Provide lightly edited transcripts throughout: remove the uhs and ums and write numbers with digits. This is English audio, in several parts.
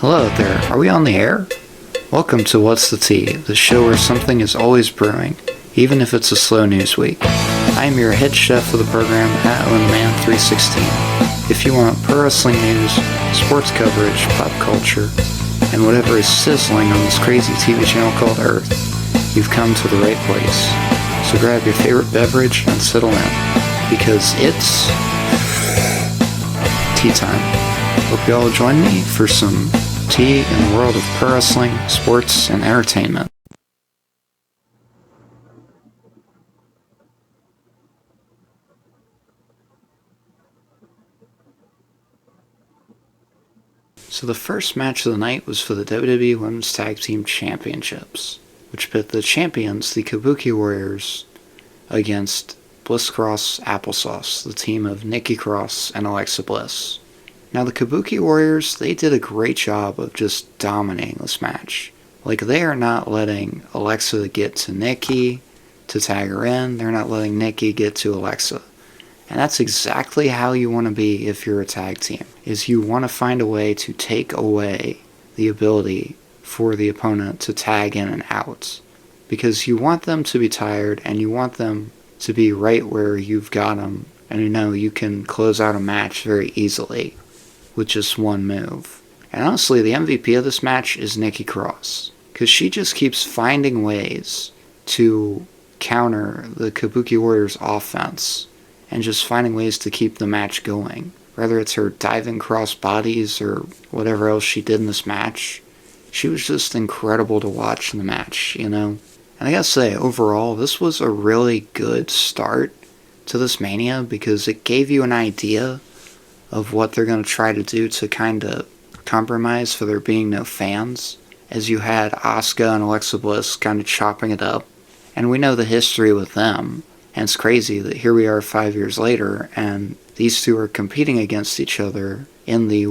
Hello out there, are we on the air? Welcome to What's the Tea, the show where something is always brewing, even if it's a slow news week. I am your head chef of the program at OwenMan316. If you want pro wrestling news, sports coverage, pop culture, and whatever is sizzling on this crazy TV channel called Earth, you've come to the right place. So grab your favorite beverage and settle in, because it's tea time. Hope you all join me for some tea in the world of pro wrestling, sports, and entertainment. So the first match of the night was for the WWE Women's Tag Team Championships, which pit the champions, the Kabuki Warriors, against Bliss Cross Applesauce, the team of Nikki Cross and Alexa Bliss. Now the Kabuki Warriors, they did a great job of just dominating this match. Like, they are not letting Alexa get to Nikki to tag her in. They're not letting Nikki get to Alexa. And that's exactly how you want to be if you're a tag team, is you want to find a way to take away the ability for the opponent to tag in and out. Because you want them to be tired, and you want them to be right where you've got them, and you know you can close out a match very easily with just one move. And honestly, the MVP of this match is Nikki Cross, because she just keeps finding ways to counter the Kabuki Warriors' offense, and just finding ways to keep the match going. Whether it's her diving cross bodies or whatever else she did in this match, she was just incredible to watch in the match, you know? And I gotta say, overall, this was a really good start to this Mania, because it gave you an idea of what they're going to try to do to kind of compromise for there being no fans, as you had Asuka and Alexa Bliss kind of chopping it up. And we know the history with them, and it's crazy that here we are 5 years later, and these two are competing against each other in the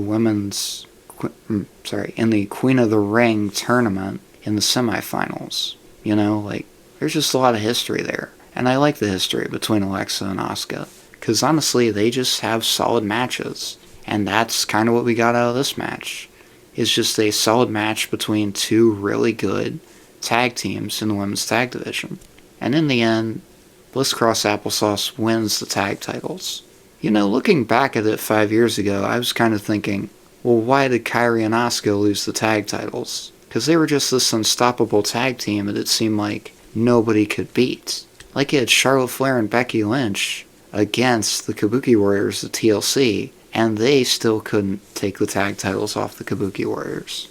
in the Queen of the Ring tournament in the semifinals. You know, like, there's just a lot of history there. And I like the history between Alexa and Asuka, because honestly, they just have solid matches. And that's kind of what we got out of this match. It's just a solid match between two really good tag teams in the women's tag division. And in the end, Bliss Cross Applesauce wins the tag titles. You know, looking back at it 5 years ago, I was kind of thinking, well, why did Kairi and Asuka lose the tag titles? Because they were just this unstoppable tag team that it seemed like nobody could beat. Like, you had Charlotte Flair and Becky Lynch against the Kabuki Warriors of TLC, and they still couldn't take the tag titles off the Kabuki Warriors.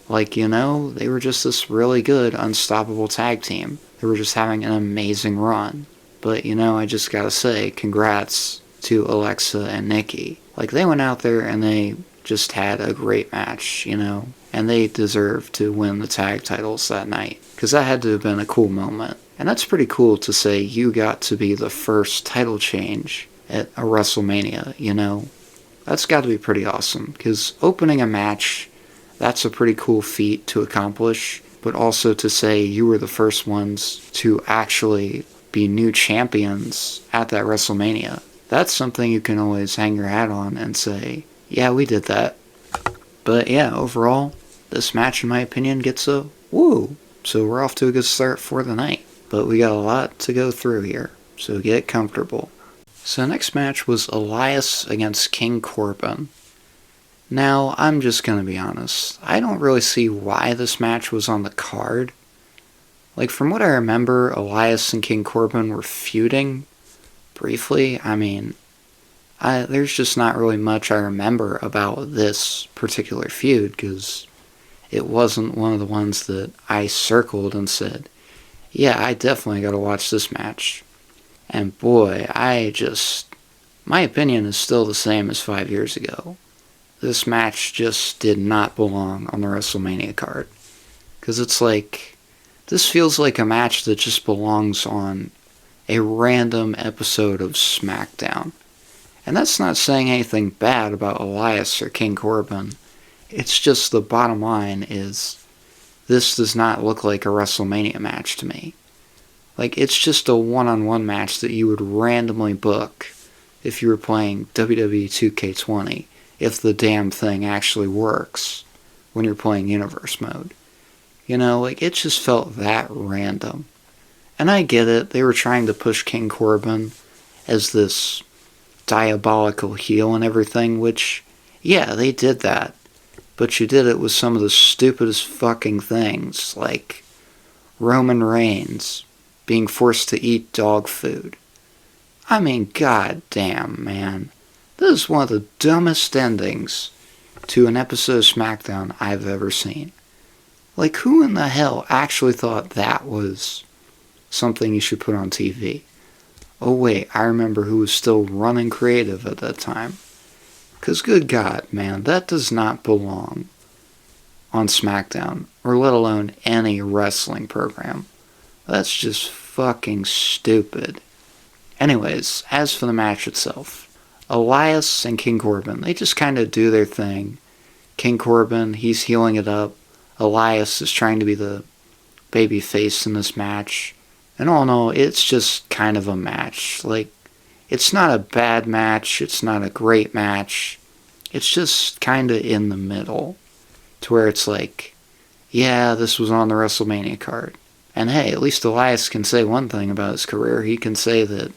Like, you know, they were just this really good, unstoppable tag team. They were just having an amazing run. But, you know, I just gotta say, congrats to Alexa and Nikki. Like, they went out there and they just had a great match, you know, and they deserved to win the tag titles that night, because that had to have been a cool moment. And that's pretty cool to say you got to be the first title change at a WrestleMania, you know. That's got to be pretty awesome, because opening a match, that's a pretty cool feat to accomplish, but also to say you were the first ones to actually be new champions at that WrestleMania. That's something you can always hang your hat on and say, yeah, we did that. But yeah, overall, this match, in my opinion, gets a woo. So we're off to a good start for the night. But we got a lot to go through here, so get comfortable. So the next match was Elias against King Corbin. Now, I'm just going to be honest. I don't really see why this match was on the card. Like, from what I remember, Elias and King Corbin were feuding briefly. I mean, there's just not really much I remember about this particular feud, because it wasn't one of the ones that I circled and said, yeah, I definitely gotta watch this match. And boy, my opinion is still the same as 5 years ago. This match just did not belong on the WrestleMania card. Because it's like, this feels like a match that just belongs on a random episode of SmackDown. And that's not saying anything bad about Elias or King Corbin. It's just the bottom line is, this does not look like a WrestleMania match to me. Like, it's just a one-on-one match that you would randomly book if you were playing WWE 2K20, if the damn thing actually works. when you're playing universe mode. Like it just felt that random. And I get it, they were trying to push King Corbin as this diabolical heel and everything, which, yeah, they did that. But you did it with some of the stupidest fucking things, like Roman Reigns being forced to eat dog food. I mean, goddamn, man. This is one of the dumbest endings to an episode of SmackDown I've ever seen. Like, who in the hell actually thought that was something you should put on TV? Oh wait, I remember who was still running creative at that time. Because good God, man, that does not belong on SmackDown, or let alone any wrestling program. That's just fucking stupid. Anyways, as for the match itself, Elias and King Corbin, they just kind of do their thing. King Corbin, he's healing it up. Elias is trying to be the baby face in this match. And all in all, it's just kind of a match. Like, it's not a bad match, it's not a great match. It's just kind of in the middle. To where it's like, yeah, this was on the WrestleMania card. And hey, at least Elias can say one thing about his career. He can say that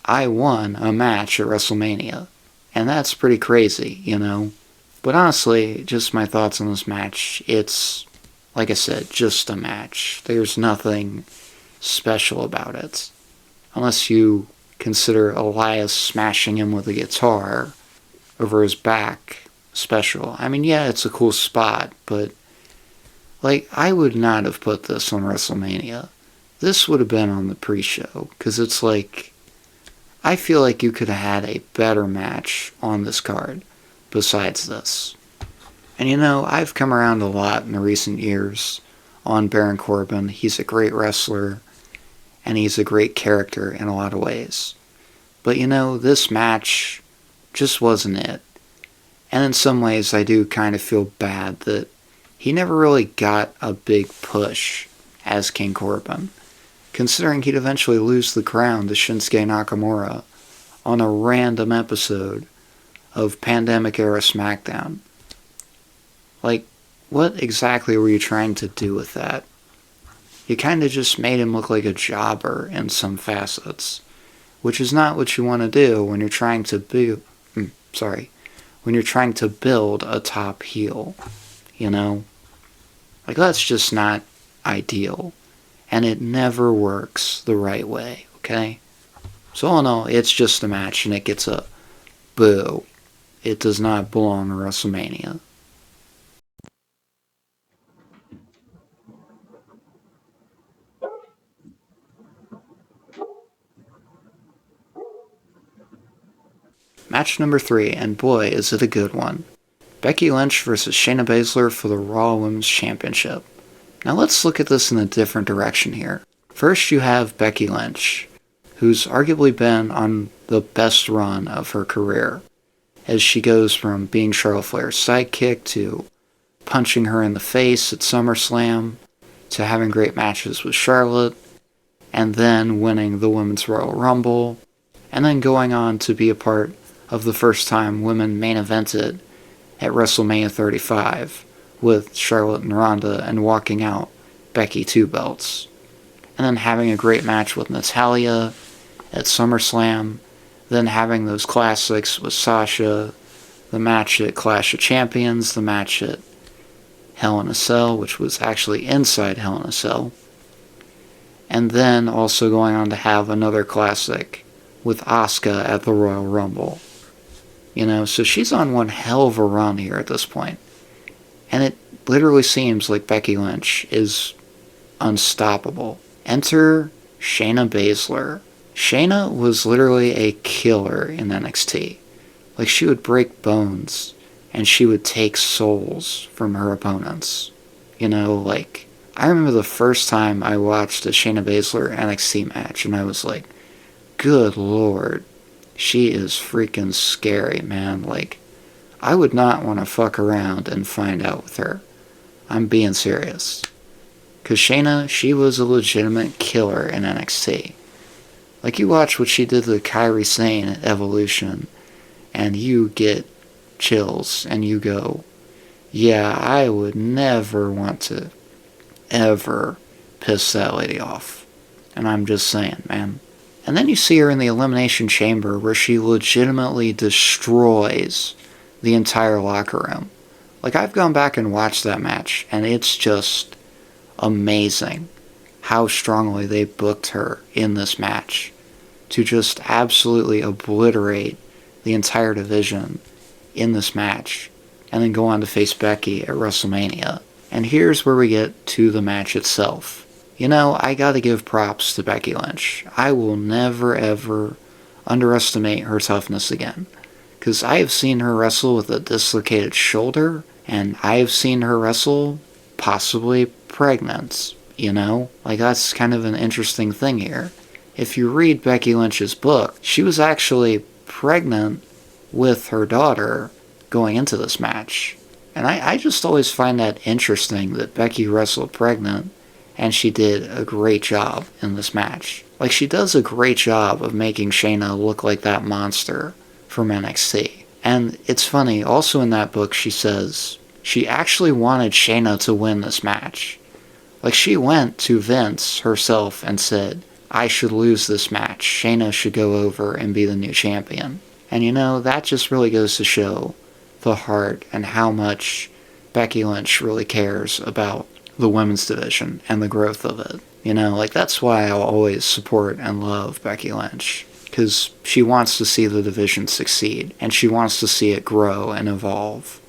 I won a match at WrestleMania. And that's pretty crazy, But honestly, just my thoughts on this match. It's, like I said, just a match. There's nothing special about it. Unless you consider Elias smashing him with a guitar over his back special. I mean, yeah, it's a cool spot, but like, I would not have put this on WrestleMania. This would have been on the pre-show, because it's like, I feel like you could have had a better match on this card besides this. And I've come around a lot in the recent years on Baron Corbin. He's a great wrestler, and he's a great character in a lot of ways. But this match just wasn't it. And in some ways, I do kind of feel bad that he never really got a big push as King Corbin, considering he'd eventually lose the crown to Shinsuke Nakamura on a random episode of pandemic-era SmackDown. Like, what exactly were you trying to do with that? You kind of just made him look like a jobber in some facets, which is not what you want to do when you're trying to when you're trying to build a top heel, Like, that's just not ideal, and it never works the right way, okay? So all in all, it's just a match, and it gets a boo. It does not belong in WrestleMania. Match number 3, and boy, is it a good one. Becky Lynch versus Shayna Baszler for the Raw Women's Championship. Now let's look at this in a different direction here. First you have Becky Lynch, who's arguably been on the best run of her career, as she goes from being Charlotte Flair's sidekick to punching her in the face at SummerSlam, to having great matches with Charlotte, and then winning the Women's Royal Rumble, and then going on to be a part of the first time women main evented at WrestleMania 35 with Charlotte and Ronda and walking out Becky 2 belts. And then having a great match with Natalya at SummerSlam, then having those classics with Sasha, the match at Clash of Champions, the match at Hell in a Cell, which was actually inside Hell in a Cell, and then also going on to have another classic with Asuka at the Royal Rumble. So she's on one hell of a run here at this point. And it literally seems like Becky Lynch is unstoppable. Enter Shayna Baszler. Shayna was literally a killer in NXT. Like, she would break bones, and she would take souls from her opponents. I remember the first time I watched a Shayna Baszler NXT match, and I was like, good lord, she is freaking scary, man. Like, I would not want to fuck around and find out with her. I'm being serious. Because Shayna, she was a legitimate killer in NXT. Like, you watch what she did to Kairi Sane at Evolution, and you get chills, and you go, Yeah, I would never want to ever piss that lady off. And I'm just saying, man. And then you see her in the Elimination Chamber where she legitimately destroys the entire locker room. Like, I've gone back and watched that match, and it's just amazing how strongly they booked her in this match to just absolutely obliterate the entire division in this match and then go on to face Becky at WrestleMania. And here's where we get to the match itself. You know, I gotta give props to Becky Lynch. I will never ever underestimate her toughness again. Because I have seen her wrestle with a dislocated shoulder, and I have seen her wrestle possibly pregnant, you know? Like, that's kind of an interesting thing here. If you read Becky Lynch's book, she was actually pregnant with her daughter going into this match. And I just always find that interesting that Becky wrestled pregnant and she did a great job in this match. Like, she does a great job of making Shayna look like that monster from NXT. And it's funny, also in that book she says she actually wanted Shayna to win this match. Like, she went to Vince herself and said, I should lose this match. Shayna should go over and be the new champion. And you know, that just really goes to show the heart and how much Becky Lynch really cares about the women's division and the growth of it. You know, like, that's why I'll always support and love Becky Lynch. Because she wants to see the division succeed, and she wants to see it grow and evolve.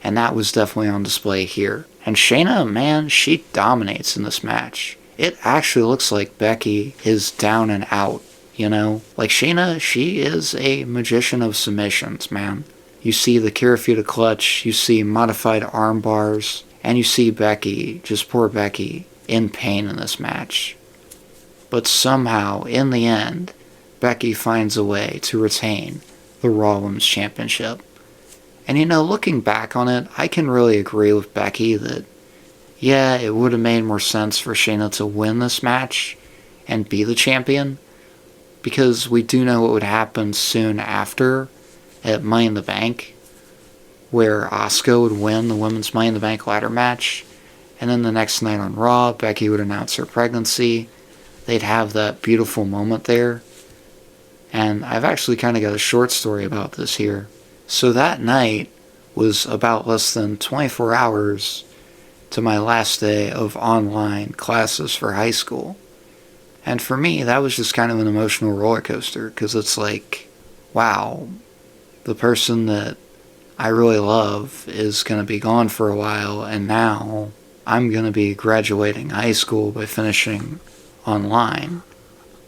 And that was definitely on display here. And Shayna, man, she dominates in this match. It actually looks like Becky is down and out, you know? Like, Shayna, she is a magician of submissions, man. You see the Kirifuda clutch, you see modified arm bars, and you see Becky, just poor Becky, in pain in this match. But somehow, in the end, Becky finds a way to retain the Raw Women's Championship. And you know, looking back on it, I can really agree with Becky that, yeah, it would have made more sense for Shayna to win this match and be the champion, because we do know what would happen soon after at Money in the Bank, where Asuka would win the Women's Money in the Bank ladder match, and then the next night on Raw, Becky would announce her pregnancy. They'd have that beautiful moment there. And I've actually kind of got a short story about this here. So that night was about less than 24 hours to my last day of online classes for high school. And for me, that was just kind of an emotional roller coaster, because it's like, wow, the person that I really love is going to be gone for a while, and now I'm going to be graduating high school by finishing online.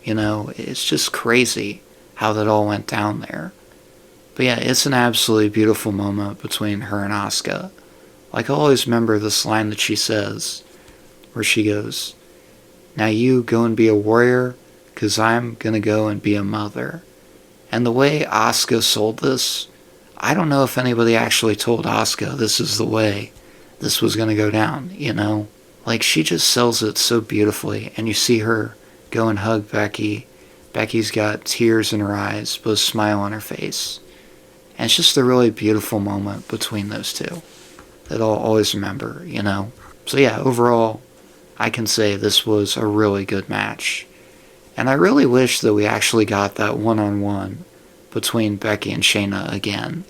You know, it's just crazy how that all went down there. But yeah, it's an absolutely beautiful moment between her and Asuka. Like, I always remember this line that she says, where she goes, now you go and be a warrior, 'cause I'm gonna go and be a mother. And the way Asuka sold this, I don't know if anybody actually told Asuka this is the way this was gonna go down, you know? Like, she just sells it so beautifully, and you see her go and hug Becky. Becky's got tears in her eyes, but a smile on her face. And it's just a really beautiful moment between those two that I'll always remember, you know? So yeah, overall, I can say this was a really good match. And I really wish that we actually got that one-on-one between Becky and Shayna again,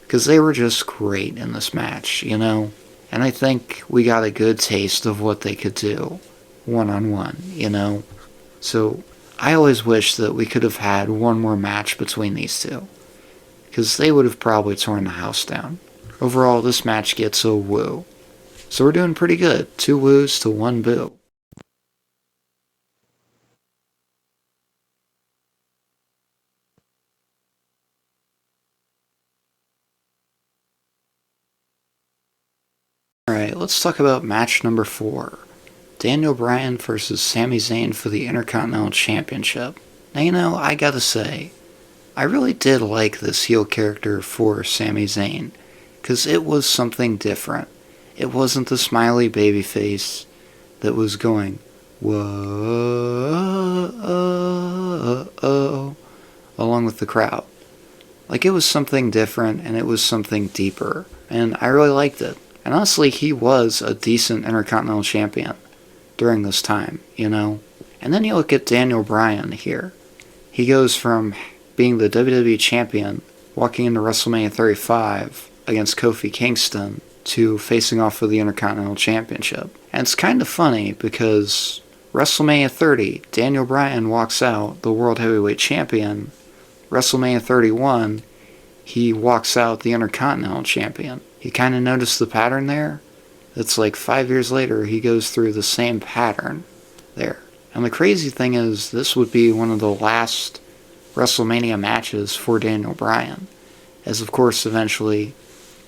because they were just great in this match, you know? And I think we got a good taste of what they could do one-on-one, you know? So I always wish that we could have had one more match between these two, because they would have probably torn the house down. Overall, this match gets a woo. So we're doing pretty good. 2 woos to 1 boo. Alright, let's talk about match number 4. Daniel Bryan versus Sami Zayn for the Intercontinental Championship. Now, you know, I gotta say, I really did like this heel character for Sami Zayn, because it was something different. It wasn't the smiley babyface that was going, whoa, along with the crowd. Like, it was something different and it was something deeper. And I really liked it. And honestly, he was a decent Intercontinental Champion during this time, you know? And then you look at Daniel Bryan here. He goes from being the WWE Champion, walking into WrestleMania 35 against Kofi Kingston, to facing off for the Intercontinental Championship. And it's kind of funny because WrestleMania 30, Daniel Bryan walks out the World Heavyweight Champion. WrestleMania 31, he walks out the Intercontinental Champion. You kind of notice the pattern there? It's like 5 years later, he goes through the same pattern there. And the crazy thing is, this would be one of the last WrestleMania matches for Daniel Bryan, as of course eventually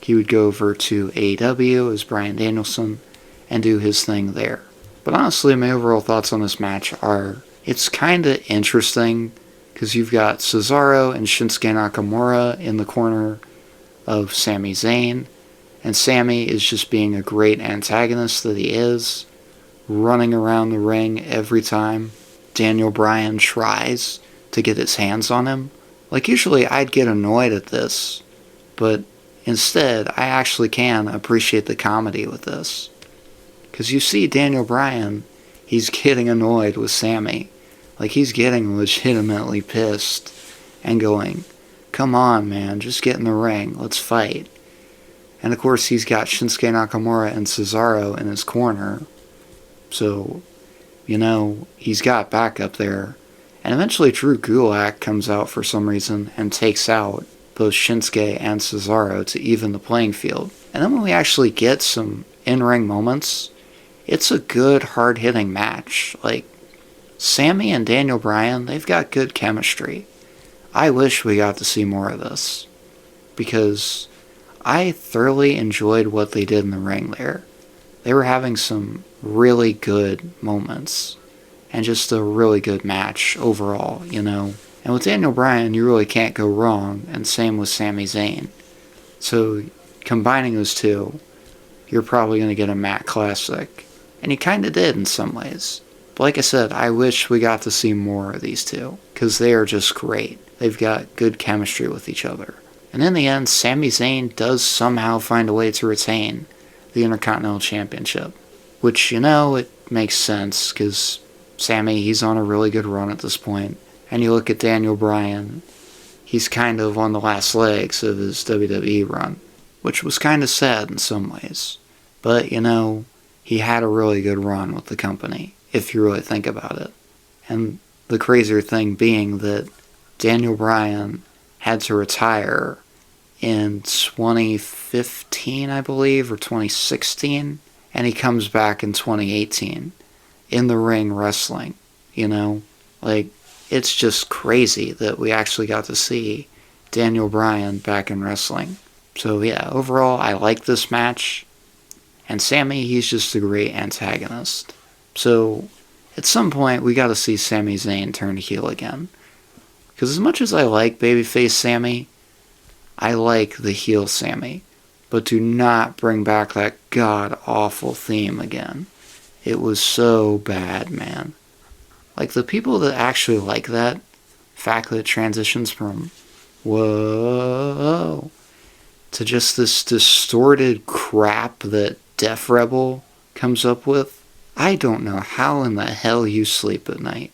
he would go over to AEW as Bryan Danielson and do his thing there. But honestly, my overall thoughts on this match are, it's kind of interesting because you've got Cesaro and Shinsuke Nakamura in the corner of Sami Zayn, and Sami is just being a great antagonist that he is, running around the ring every time Daniel Bryan tries to get his hands on him. Like, usually I'd get annoyed at this, but instead I actually can appreciate the comedy with this. Because you see Daniel Bryan, he's getting annoyed with Sami. Like, he's getting legitimately pissed and going, come on, man, just get in the ring, let's fight. And of course he's got Shinsuke Nakamura and Cesaro in his corner, so, you know, he's got backup there. And eventually Drew Gulak comes out for some reason and takes out both Shinsuke and Cesaro to even the playing field. And then when we actually get some in-ring moments, it's a good, hard-hitting match. Like, Sami and Daniel Bryan, they've got good chemistry. I wish we got to see more of this, because I thoroughly enjoyed what they did in the ring there. They were having some really good moments, and just a really good match overall, you know. And with Daniel Bryan, you really can't go wrong, and same with Sami Zayn. So, combining those two, you're probably going to get a Matt Classic. And you kind of did in some ways. But like I said, I wish we got to see more of these two, because they are just great. They've got good chemistry with each other. And in the end, Sami Zayn does somehow find a way to retain the Intercontinental Championship. Which, you know, it makes sense, because Sami, he's on a really good run at this point. And you look at Daniel Bryan, he's kind of on the last legs of his WWE run, which was kind of sad in some ways. But, you know, he had a really good run with the company, if you really think about it. And the crazier thing being that Daniel Bryan had to retire in 2015, I believe, or 2016, and he comes back in 2018 in the ring wrestling, you know? Like, it's just crazy that we actually got to see Daniel Bryan back in wrestling. So yeah, overall, I like this match. And Sami, he's just a great antagonist. So, at some point, we got to see Sami Zayn turn heel again. Because as much as I like babyface Sami, I like the heel Sami. But do not bring back that god-awful theme again. It was so bad, man. Like, the people that actually like that fact that it transitions from whoa to just this distorted crap that Def Rebel comes up with, I don't know how in the hell you sleep at night.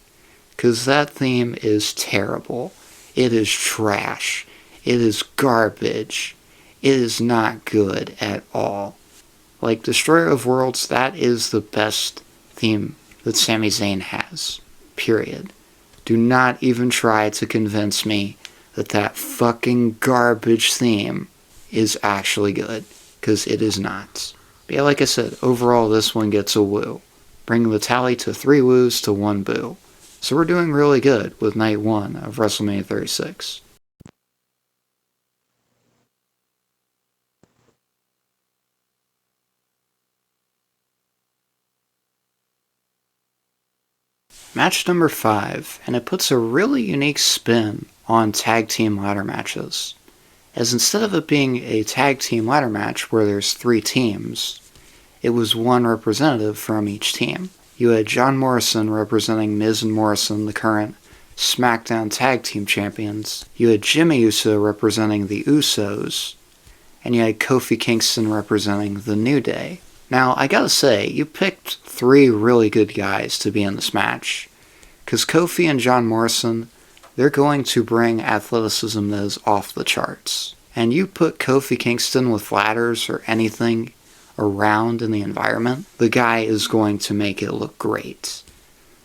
Because that theme is terrible. It is trash. It is garbage. It is not good at all. Like, Destroyer of Worlds, that is the best theme that Sami Zayn has. Period. Do not even try to convince me that that fucking garbage theme is actually good. Because it is not. But yeah, like I said, overall this one gets a woo. Bringing the tally to 3 woos to 1 boo. So we're doing really good with night 1 of WrestleMania 36. Match number 5, and it puts a really unique spin on tag team ladder matches. As instead of it being a tag team ladder match where there's 3 teams, it was one representative from each team. You had John Morrison representing Miz and Morrison, the current SmackDown Tag Team Champions. You had Jimmy Uso representing the Usos, and you had Kofi Kingston representing the New Day. Now, I gotta say, you picked 3 really good guys to be in this match, because Kofi and John Morrison, they're going to bring athleticism that is off the charts. And you put Kofi Kingston with ladders or anything around in the environment, the guy is going to make it look great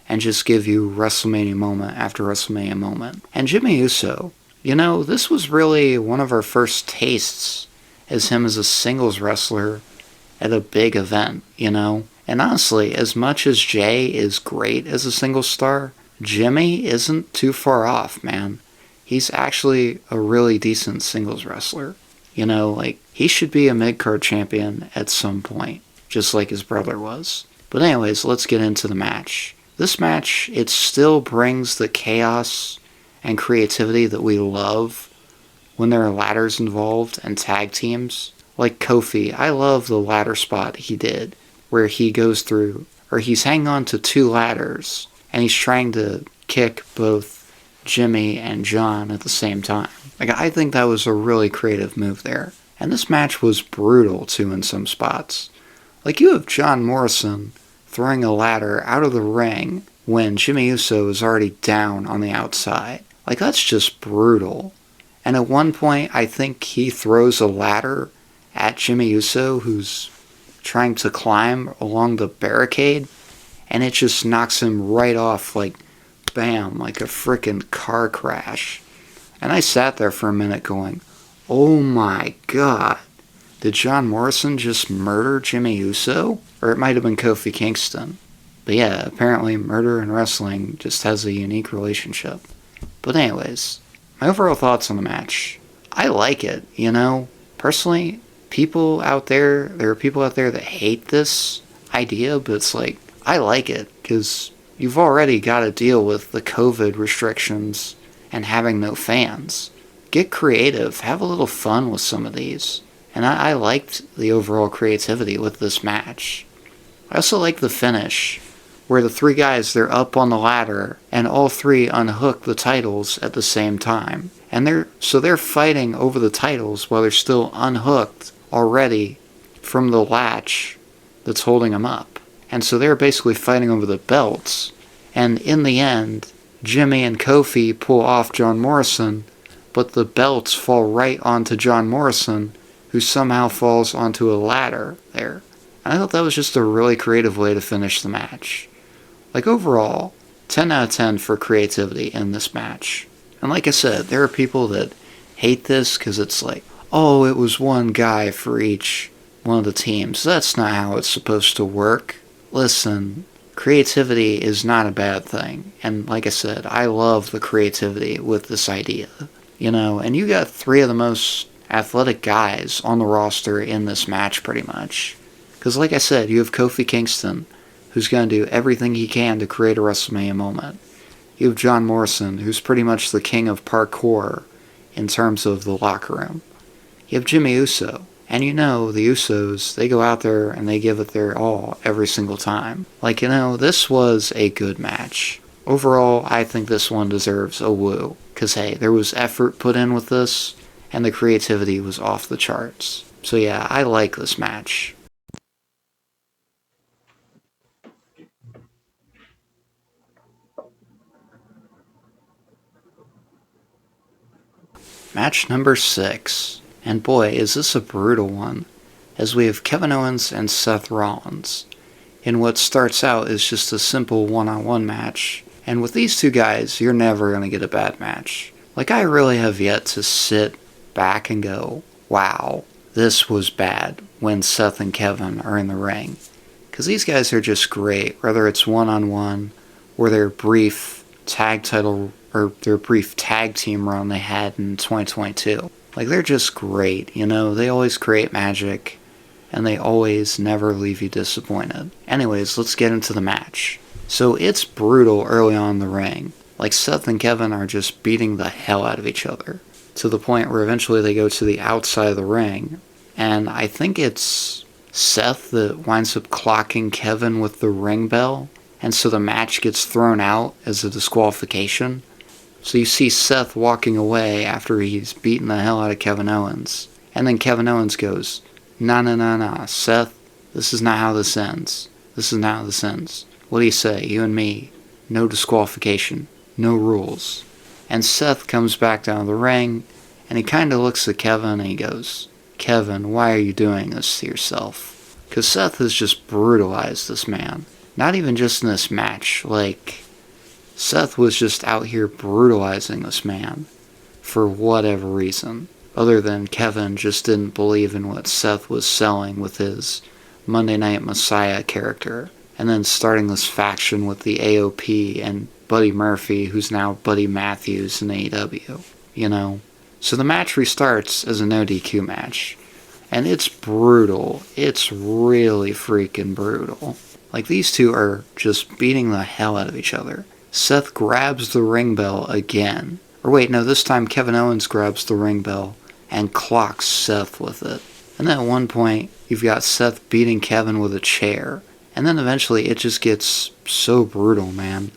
and just give you WrestleMania moment after WrestleMania moment. And Jimmy Uso, this was really one of our first tastes as him as a singles wrestler at a big event, And honestly, as much as Jay is great as a single star, Jimmy isn't too far off, man. He's actually a really decent singles wrestler. He should be a mid-card champion at some point, just like his brother was. But anyways, let's get into the match. This match, it still brings the chaos and creativity that we love when there are ladders involved and tag teams. Like Kofi, I love the ladder spot he did, where he goes through, or he's hanging on to 2 ladders, and he's trying to kick both Jimmy and John at the same time. I think that was a really creative move there. And this match was brutal too in some spots. You have John Morrison throwing a ladder out of the ring when Jimmy Uso is already down on the outside. That's just brutal. And at one point, I think he throws a ladder at Jimmy Uso, who's trying to climb along the barricade, and it just knocks him right off bam, like a frickin' car crash. And I sat there for a minute going, oh my god, did John Morrison just murder Jimmy Uso? Or it might have been Kofi Kingston. But yeah, apparently murder and wrestling just has a unique relationship. But anyways, my overall thoughts on the match. I like it, Personally, there are people out there that hate this idea, but it's I like it, because you've already got to deal with the COVID restrictions and having no fans. Get creative, have a little fun with some of these. And I liked the overall creativity with this match. I also like the finish, where the 3 guys, they're up on the ladder, and all 3 unhook the titles at the same time. And they're fighting over the titles while they're still unhooked already from the latch that's holding them up. And so they're basically fighting over the belts. And in the end, Jimmy and Kofi pull off John Morrison, but the belts fall right onto John Morrison, who somehow falls onto a ladder there. And I thought that was just a really creative way to finish the match. Overall, 10 out of 10 for creativity in this match. And like I said, there are people that hate this because it's oh, it was one guy for each one of the teams. That's not how it's supposed to work. Listen, creativity is not a bad thing. And like I said, I love the creativity with this idea. And you got 3 of the most athletic guys on the roster in this match pretty much. Because like I said, you have Kofi Kingston, who's going to do everything he can to create a WrestleMania moment. You have John Morrison, who's pretty much the king of parkour in terms of the locker room. You have Jimmy Uso, and the Usos, they go out there and they give it their all every single time. This was a good match. Overall, I think this one deserves a woo, because hey, there was effort put in with this, and the creativity was off the charts. So yeah, I like this match. Match number 6. And boy, is this a brutal one, as we have Kevin Owens and Seth Rollins, in what starts out as just a simple one-on-one match. And with these 2 guys, you're never going to get a bad match. I really have yet to sit back and go, wow, this was bad when Seth and Kevin are in the ring. Because these guys are just great, whether it's one-on-one or their brief tag title or their brief tag team run they had in 2022. They're just great, they always create magic, and they always never leave you disappointed. Anyways, let's get into the match. So it's brutal early on in the ring. Seth and Kevin are just beating the hell out of each other, to the point where eventually they go to the outside of the ring, and I think it's Seth that winds up clocking Kevin with the ring bell, and so the match gets thrown out as a disqualification. So you see Seth walking away after he's beaten the hell out of Kevin Owens. And then Kevin Owens goes, nah, Seth, this is not how this ends. This is not how this ends. What do you say, you and me? No disqualification. No rules. And Seth comes back down to the ring, and he kind of looks at Kevin and he goes, Kevin, why are you doing this to yourself? Because Seth has just brutalized this man. Not even just in this match. Like, Seth was just out here brutalizing this man for whatever reason. Other than Kevin just didn't believe in what Seth was selling with his Monday Night Messiah character. And then starting this faction with the AOP and Buddy Murphy, who's now Buddy Matthews in AEW. You know? So the match restarts as a no DQ match. And it's brutal. It's really freaking brutal. Like, these two are just beating the hell out of each other. Seth grabs the ring bell again. Or wait, no, this time Kevin Owens grabs the ring bell and clocks Seth with it. And then at one point, you've got Seth beating Kevin with a chair. And then eventually it just gets so brutal, man.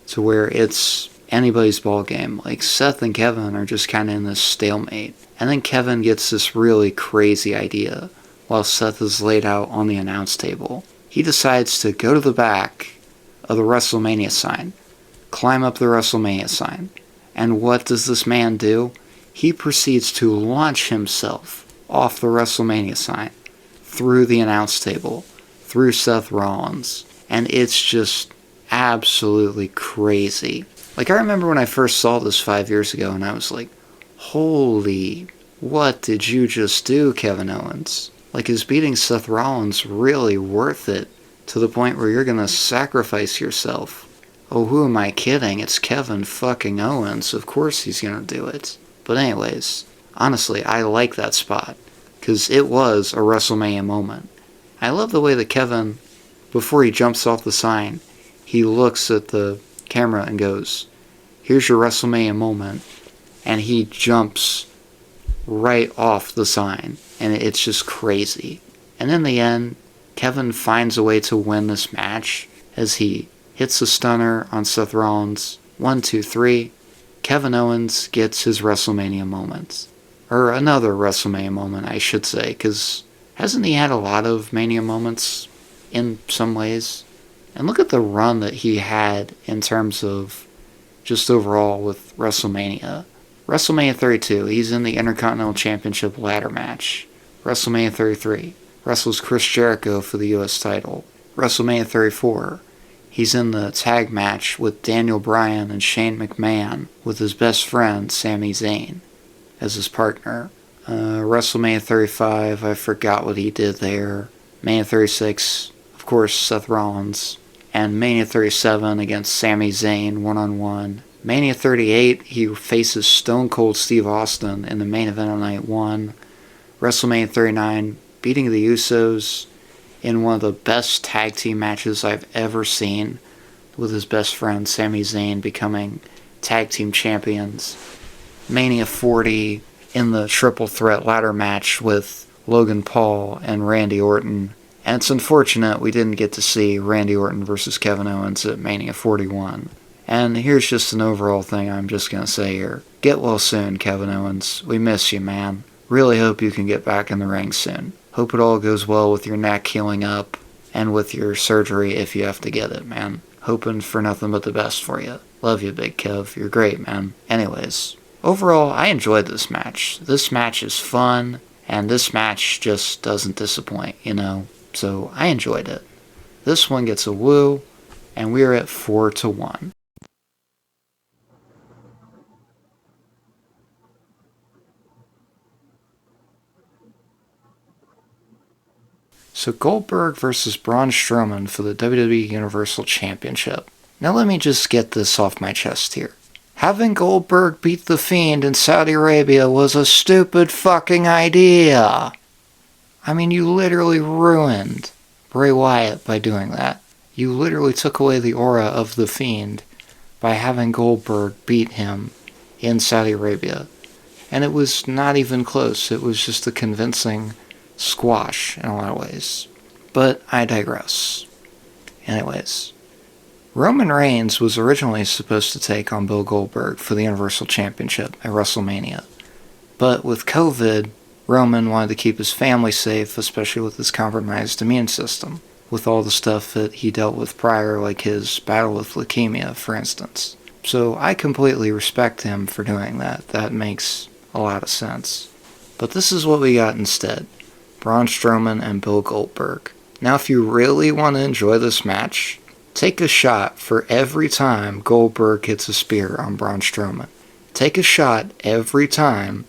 To where it's anybody's ball game. Like, Seth and Kevin are just kind of in this stalemate. And then Kevin gets this really crazy idea while Seth is laid out on the announce table. He decides to go to the back of the WrestleMania sign, climb up the WrestleMania sign, and what does this man do? He proceeds to launch himself off the WrestleMania sign, through the announce table, through Seth Rollins, and it's just absolutely crazy. Like, I remember when I first saw this 5 years ago, and I was like, holy, what did you just do, Kevin Owens? Like, is beating Seth Rollins really worth it to the point where you're gonna sacrifice yourself? Oh, who am I kidding? It's Kevin fucking Owens. Of course he's gonna do it. But anyways, honestly, I like that spot, because it was a WrestleMania moment. I love the way that Kevin, before he jumps off the sign, he looks at the camera and goes, here's your WrestleMania moment, and he jumps right off the sign, and it's just crazy. And in the end, Kevin finds a way to win this match as he hits a stunner on Seth Rollins. 1, 2, 3. Kevin Owens gets his WrestleMania moment. Or another WrestleMania moment, I should say, because hasn't he had a lot of Mania moments in some ways? And look at the run that he had in terms of just overall with WrestleMania. WrestleMania 32, he's in the Intercontinental Championship ladder match. WrestleMania 33, wrestles Chris Jericho for the US title. WrestleMania 34, he's in the tag match with Daniel Bryan and Shane McMahon with his best friend Sami Zayn as his partner. WrestleMania 35, I forgot what he did there. Mania 36, of course, Seth Rollins. And Mania 37 against Sami Zayn one-on-one. Mania 38, he faces Stone Cold Steve Austin in the main event on night 1. WrestleMania 39, beating the Usos in one of the best tag team matches I've ever seen, with his best friend Sami Zayn becoming tag team champions. Mania 40 in the triple threat ladder match with Logan Paul and Randy Orton. And it's unfortunate we didn't get to see Randy Orton versus Kevin Owens at Mania 41. And here's just an overall thing I'm just going to say here. Get well soon, Kevin Owens. We miss you, man. Really hope you can get back in the ring soon. Hope it all goes well with your neck healing up and with your surgery if you have to get it, man. Hoping for nothing but the best for you. Love you, Big Kev. You're great, man. Anyways, overall, I enjoyed this match. This match is fun, and this match just doesn't disappoint, you know? So I enjoyed it. This one gets a woo, and we're at 4-1. So Goldberg versus Braun Strowman for the WWE Universal Championship. Now let me just get this off my chest here. Having Goldberg beat The Fiend in Saudi Arabia was a stupid fucking idea. I mean, you literally ruined Bray Wyatt by doing that. You literally took away the aura of The Fiend by having Goldberg beat him in Saudi Arabia. And it was not even close. It was just a convincing squash in a lot of ways. But I digress. Anyways, Roman Reigns was originally supposed to take on Bill Goldberg for the Universal Championship at WrestleMania. But with COVID, Roman wanted to keep his family safe, especially with his compromised immune system, with all the stuff that he dealt with prior, like his battle with leukemia, for instance. So I completely respect him for doing that. That makes a lot of sense. But this is what we got instead. Braun Strowman and Bill Goldberg. Now if you really want to enjoy this match, take a shot for every time Goldberg hits a spear on Braun Strowman. Take a shot every time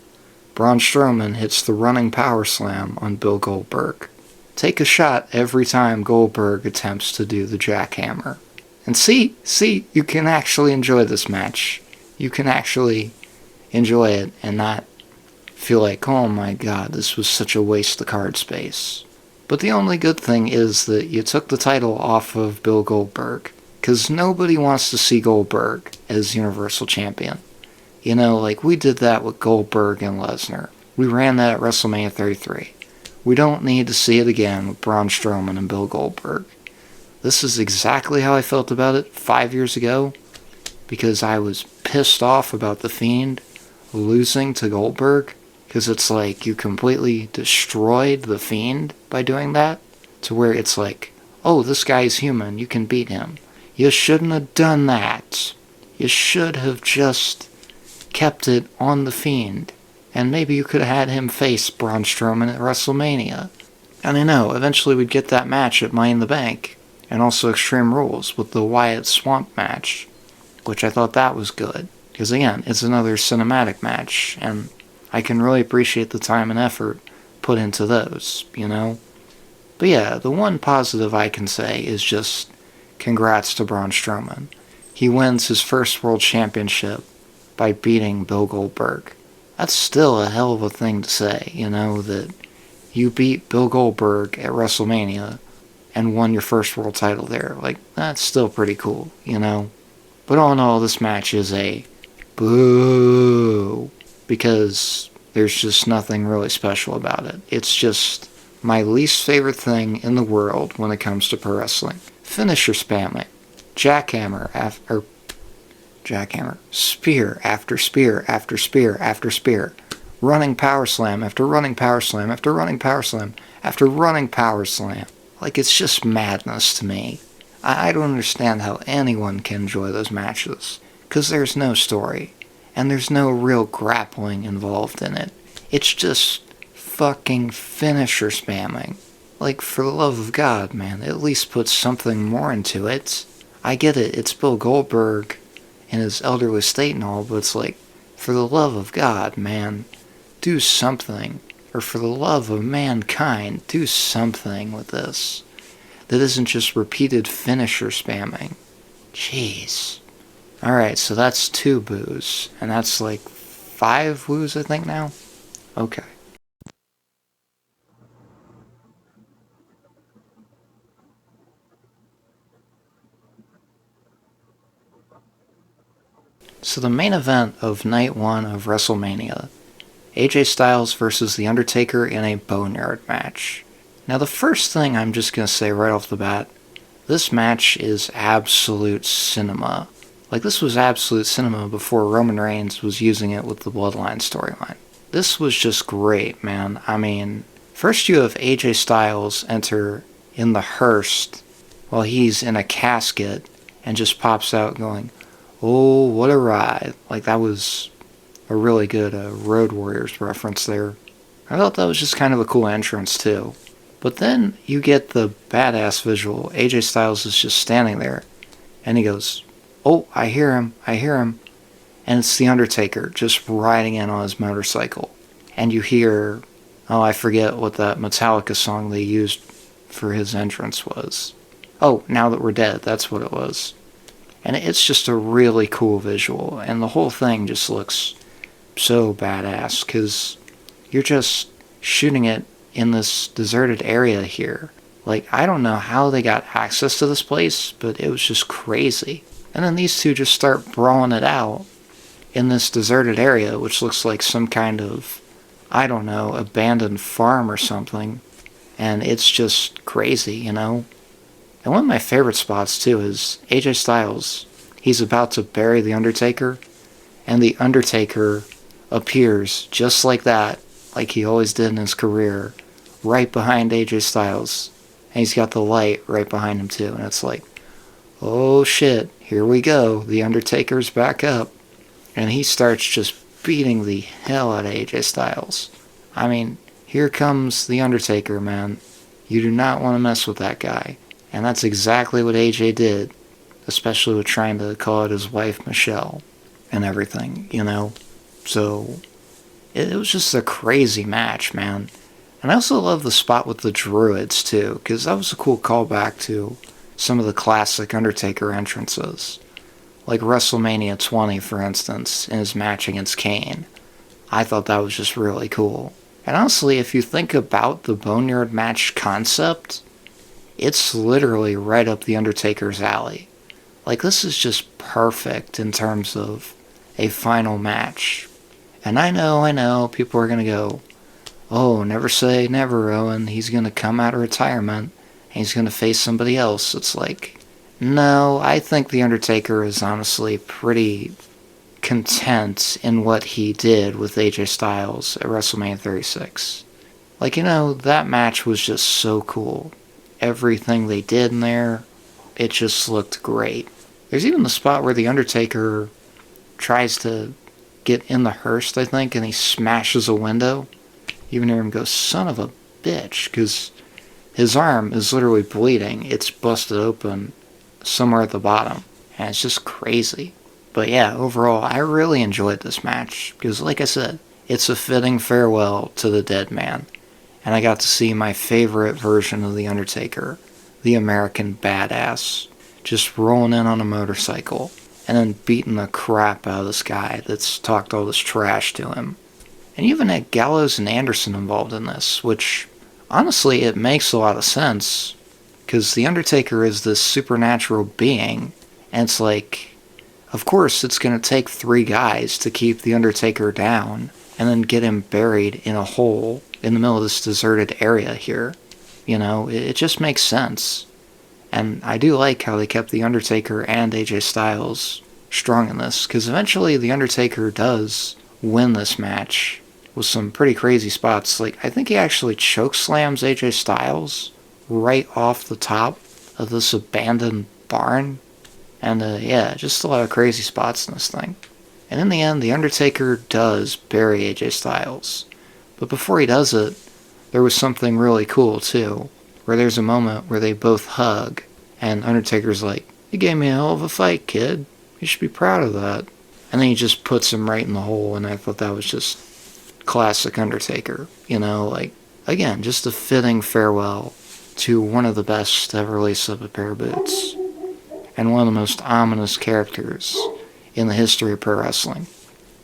Braun Strowman hits the running power slam on Bill Goldberg. Take a shot every time Goldberg attempts to do the jackhammer. And see, you can actually enjoy this match. You can actually enjoy it and not feel like, oh my god, this was such a waste of card space. But the only good thing is that you took the title off of Bill Goldberg, because nobody wants to see Goldberg as Universal Champion. You know, like we did that with Goldberg and Lesnar. We ran that at WrestleMania 33. We don't need to see it again with Braun Strowman and Bill Goldberg. This is exactly how I felt about it 5 years ago, because I was pissed off about The Fiend losing to Goldberg, because it's like you completely destroyed The Fiend by doing that, to where it's like, oh, this guy's human, you can beat him. You shouldn't have done that. You should have just kept it on The Fiend, and maybe you could have had him face Braun Strowman at WrestleMania. And I know, eventually we'd get that match at Money in the Bank, and also Extreme Rules with the Wyatt Swamp match, which I thought that was good, because again, it's another cinematic match, and I can really appreciate the time and effort put into those, you know? But yeah, the one positive I can say is just congrats to Braun Strowman. He wins his first world championship by beating Bill Goldberg. That's still a hell of a thing to say, you know, that you beat Bill Goldberg at WrestleMania and won your first world title there. Like, that's still pretty cool, you know? But all in all, this match is a boo, because there's just nothing really special about it. It's just my least favorite thing in the world when it comes to pro wrestling. Finisher spamming. Jackhammer. Spear after spear after spear after spear. Running power slam after running power slam after running power slam after running power slam. Like, it's just madness to me. I don't understand how anyone can enjoy those matches, because there's no story, and there's no real grappling involved in it. It's just fucking finisher spamming. Like, for the love of God, man, at least put something more into it. I get it, it's Bill Goldberg in his elderly state and all, but it's like, for the love of God, man, do something. Or for the love of mankind, do something with this that isn't just repeated finisher spamming. Jeez. Alright, so that's 2 boos, and that's like 5 woos, I think, now? Okay. So the main event of Night 1 of WrestleMania, AJ Styles versus The Undertaker in a Boneyard match. Now the first thing I'm just going to say right off the bat, this match is absolute cinema. Like, this was absolute cinema before Roman Reigns was using it with the Bloodline storyline. This was just great, man. I mean, first you have AJ Styles enter in the hearse while he's in a casket and just pops out going, oh, what a ride. Like, that was a really good Road Warriors reference there. I thought that was just kind of a cool entrance too. But then you get the badass visual. AJ Styles is just standing there, and he goes, oh, I hear him. And it's The Undertaker just riding in on his motorcycle. And you hear, oh, I forget what that Metallica song they used for his entrance was. Oh, Now That We're Dead, that's what it was. And it's just a really cool visual, and the whole thing just looks so badass, because you're just shooting it in this deserted area here. Like, I don't know how they got access to this place, but it was just crazy. And then these two just start brawling it out in this deserted area, which looks like some kind of, I don't know, abandoned farm or something. And it's just crazy, you know? And one of my favorite spots, too, is AJ Styles. He's about to bury The Undertaker, and The Undertaker appears just like that, like he always did in his career, right behind AJ Styles. And he's got the light right behind him, too. And it's like, oh shit, here we go. The Undertaker's back up. And he starts just beating the hell out of AJ Styles. I mean, here comes The Undertaker, man. You do not want to mess with that guy. And that's exactly what AJ did, especially with trying to call out his wife, Michelle, and everything, you know? So, it was just a crazy match, man. And I also love the spot with the Druids, too, because that was a cool callback to some of the classic Undertaker entrances. Like WrestleMania 20, for instance, in his match against Kane. I thought that was just really cool. And honestly, if you think about the Boneyard match concept, it's literally right up The Undertaker's alley. Like, this is just perfect in terms of a final match. And I know, people are going to go, oh, never say never, Owen. He's going to come out of retirement, and he's going to face somebody else. It's like, no, I think The Undertaker is honestly pretty content in what he did with AJ Styles at WrestleMania 36. Like, that match was just so cool. Everything they did in there, it just looked great. There's even the spot where The Undertaker tries to get in the hearse, I think, and he smashes a window. You even hear him go, son of a bitch, because his arm is literally bleeding. It's busted open somewhere at the bottom, and it's just crazy. But yeah, overall, I really enjoyed this match, because like I said, it's a fitting farewell to the dead man. And I got to see my favorite version of The Undertaker, the American Badass, just rolling in on a motorcycle, and then beating the crap out of this guy that's talked all this trash to him. And you even had Gallows and Anderson involved in this, which, honestly, it makes a lot of sense, because The Undertaker is this supernatural being, and it's like, of course, it's going to take 3 guys to keep The Undertaker down, and then get him buried in a hole in the middle of this deserted area here. It just makes sense. And I do like how they kept The Undertaker and AJ Styles strong in this, because eventually The Undertaker does win this match with some pretty crazy spots. Like, I think he actually chokeslams AJ Styles right off the top of this abandoned barn. And yeah, just a lot of crazy spots in this thing. And in the end, The Undertaker does bury AJ Styles. But before he does it, there was something really cool too, where there's a moment where they both hug, and Undertaker's like, you gave me a hell of a fight, kid. You should be proud of that. And then he just puts him right in the hole, and I thought that was just classic Undertaker. Again, just a fitting farewell to one of the best to ever lace up a pair of boots. And one of the most ominous characters in the history of pro wrestling.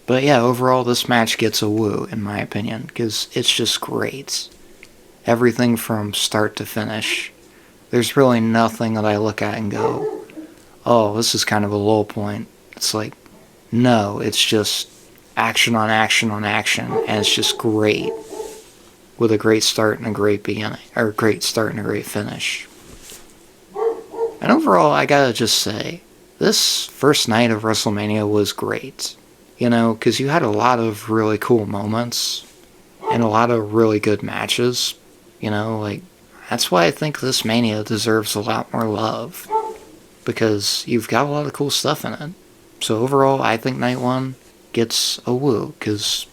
But yeah, overall, this match gets a woo, in my opinion, because it's just great. Everything from start to finish. There's really nothing that I look at and go, oh, this is kind of a low point. It's like, no, it's just action on action on action, and it's just great. With a great start and a great beginning, or a great start and a great finish. And overall, I gotta just say, this first night of WrestleMania was great. Because you had a lot of really cool moments, and a lot of really good matches. That's why I think this Mania deserves a lot more love. Because you've got a lot of cool stuff in it. So overall, I think night 1 gets a woo. Because,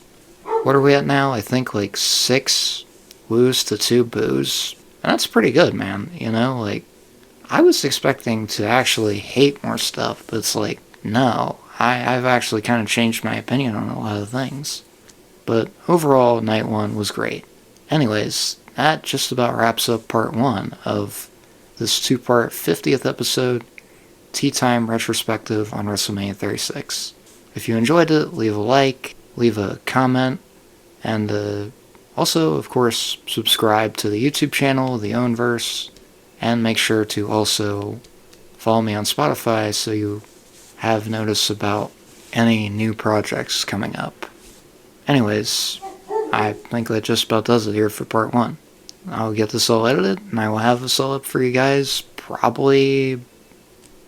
what are we at now? I think 6 woos to 2 boos. And that's pretty good, man. I was expecting to actually hate more stuff, but it's like, no, I've actually kind of changed my opinion on a lot of things. But overall, night 1 was great. Anyways, that just about wraps up part 1 of this 2-part 50th episode, Teatime retrospective on WrestleMania 36. If you enjoyed it, leave a like, leave a comment, and also, of course, subscribe to the YouTube channel, The Owenverse, and make sure to also follow me on Spotify so you have notice about any new projects coming up. Anyways, I think that just about does it here for part 1. I'll get this all edited, and I will have this all up for you guys probably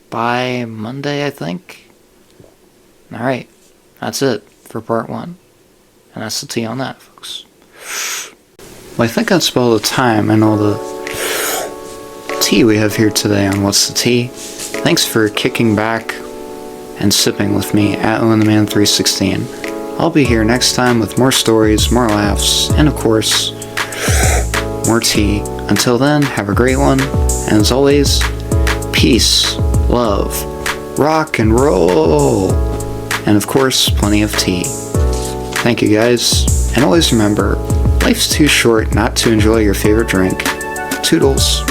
by Monday, I think. Alright, that's it for part 1. And that's the tea on that, folks. Well, I think that's about the time and all the tea we have here today on What's the Tea. Thanks for kicking back and sipping with me at OwenTheMan316. I'll be here next time with more stories, more laughs, and of course, more tea. Until then, have a great one, and as always, peace, love, rock and roll, and of course, plenty of tea. Thank you guys, and always remember, life's too short not to enjoy your favorite drink. Toodles.